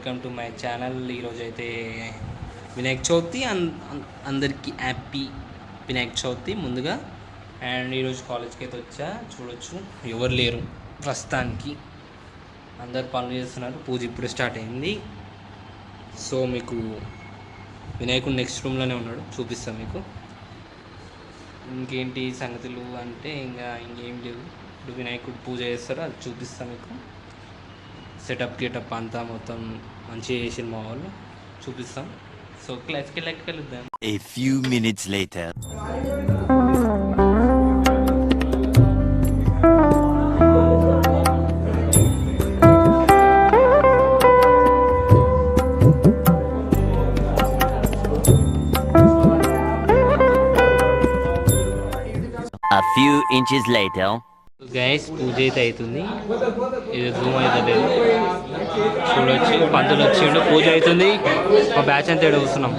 Welcome to my channel. ఈరోజు అయితే వినాయక చవితి, అందరికీ హ్యాపీ వినాయక చవితి ముందుగా. అండ్ ఈరోజు కాలేజ్కి అయితే వచ్చా, చూడొచ్చు ఎవరు లేరు ప్రస్తుతానికి, అందరు పనులు చేస్తున్నారు. పూజ ఇప్పుడు స్టార్ట్ అయింది. సో మీకు వినాయకుడు నెక్స్ట్ రూమ్లోనే ఉన్నాడు, చూపిస్తాను మీకు. ఇంకేంటి సంగతులు అంటే ఇంకేం లేవు. ఇప్పుడు వినాయకుడు పూజ చేస్తారో అది చూపిస్తాను మీకు. సెటప్ గెటప్ అంతా మొత్తం మంచిగా చేసిన మా వాళ్ళు, చూపిస్తాం. సో క్లాస్కి వెళ్దాం. A few minutes later. A few inches later. Guys puja అయితే అవుతుంది, ఇది జూమ్ అవుతుంది చూడొచ్చు. పంతులు వచ్చిండు, పూజ అవుతుంది. మా బ్యాచ్ అంతా ఇక్కడ కూర్చున్నాం.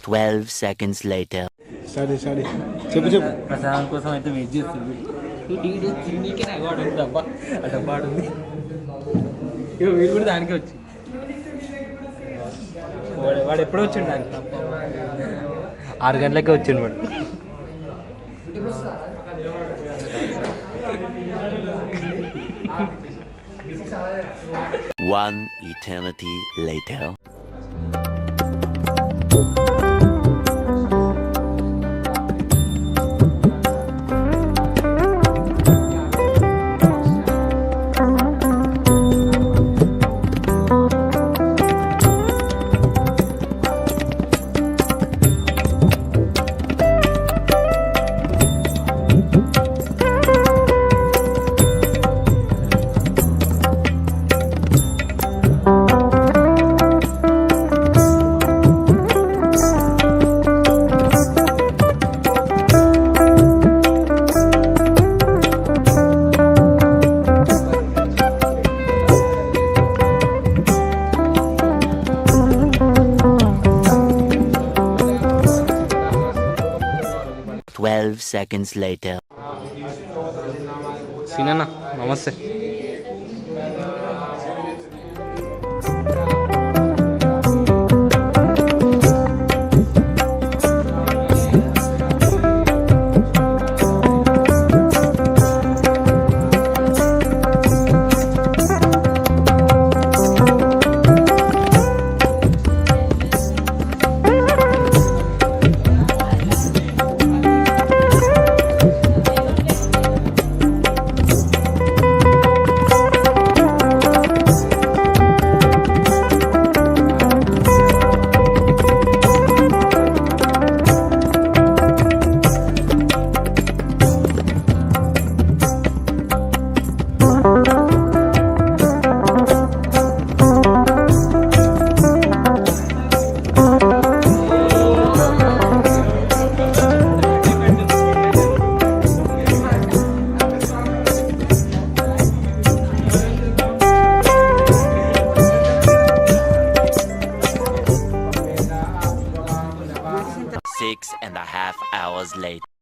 12 seconds later. చెప్పు ప్రసాదం కోసం అయితే వెయిట్ చేస్తుంది. డబ్బా ఉంది, వీడు కూడా దానికే వచ్చి వాడు ఎప్పుడో వచ్చిండు, దానికి 6 గంటలకే వచ్చిండు వాడు. One eternity later. Seconds later. Sinana, namaste.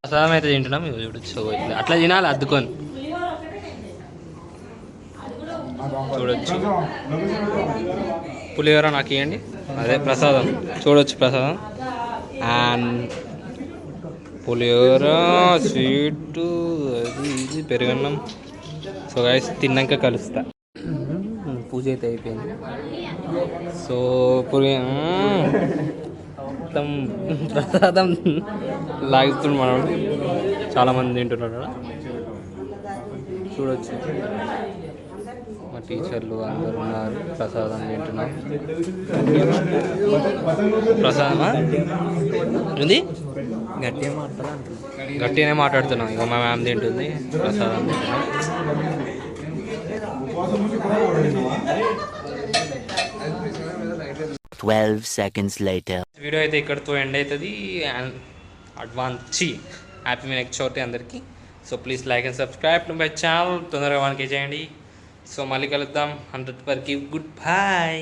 ప్రసాదం అయితే తింటున్నాం. చూడొచ్చు, అట్లా తినాలి అద్దుకొని, చూడొచ్చు. పులిహోర నాకు ఇవ్వండి, అదే ప్రసాదం. చూడొచ్చు ప్రసాదం అండ్ పులిహోర, స్వీటు, అది ఇది పెరుగన్నం. సో గైస్ తిన్నాక కలుస్తా. పూజ అయితే అయిపోయింది. సో మొత్తం ప్రసాదం లాగిస్తుంది మనోడు, చాలామంది తింటున్నారు. చూడొచ్చు మా టీచర్లు అందరు ఉన్నారు, ప్రసాదం తింటున్నారు. ప్రసాదమా ఉంది, గట్టిగానే మాట్లాడుతున్నాం. ఇక మా మ్యామ్ తింటుంది, ప్రసాదం తింటున్నాం. 12 seconds later. వీడియో అయితే ఇక్కడితో ఎండ్ అవుతుంది. అడ్వాన్స్ హ్యాపీ వినాయక చవితి అందరికీ. So please like and subscribe to my channel. తొందరగా మనకి చేయండి. సో మళ్ళీ కలుద్దాం. 100 వరకు గుడ్ బై.